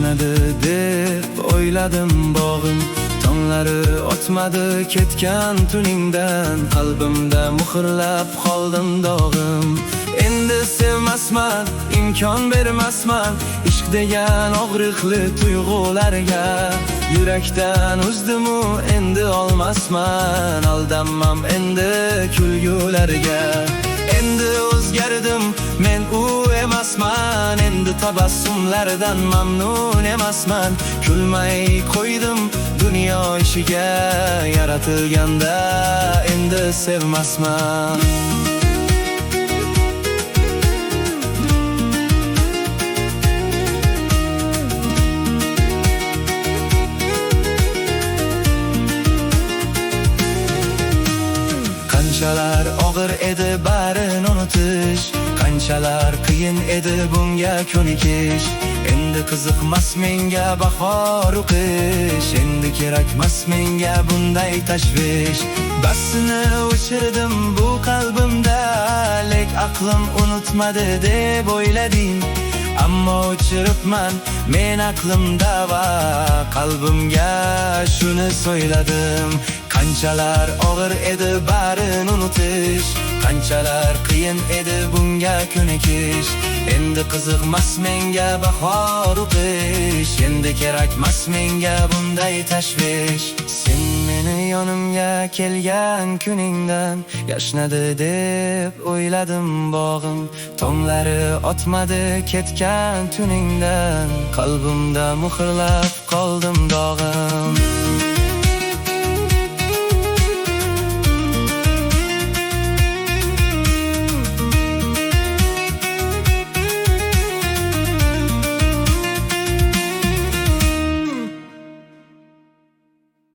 yashnadi deb o'yladim bog'im. Tonglari o'tmadi ketgan tuningdan, qalbimda muhrlab qoldim dog'im. Endi sevmasman, imkon bermasman ishq degan og'riqli tuyg'ularga. Yurakdan uzdimu endi olmasman, aldanmam endi kulgularga. Endi o'zgardim, men u emasman, endi tabassumlardan mamnun emasman. Kulmay qo'ydim dunyo ishiga, yaratilganda endi sevmasman. Qanchalar og'ir edi barini unutish, qanchalar qiyin edi bunga ko'nikish. Endi qiziqmas menga bahor qish, endi kerakmas menga bunday tashvish. Basini o'chirdim bu qalbimda, lek aqlim unutmadi deb o'yladim. Ammo o'chiribman men aqlimda va qalbimga shuni so'yladim. Qanchalar og'ir edi barini unutish, qanchalar qiyin edi bunga ko'nikish. Endi qiziqmas menga bahor qish, endi kerakmas menga bunday tashvish. Sen meni yonimga kelgan kuningdan, yashnadi deb o'yladim bog'im. Tonglari otmadi ketgan tuningdan, qalbimda muhrlab qoldim dog'im.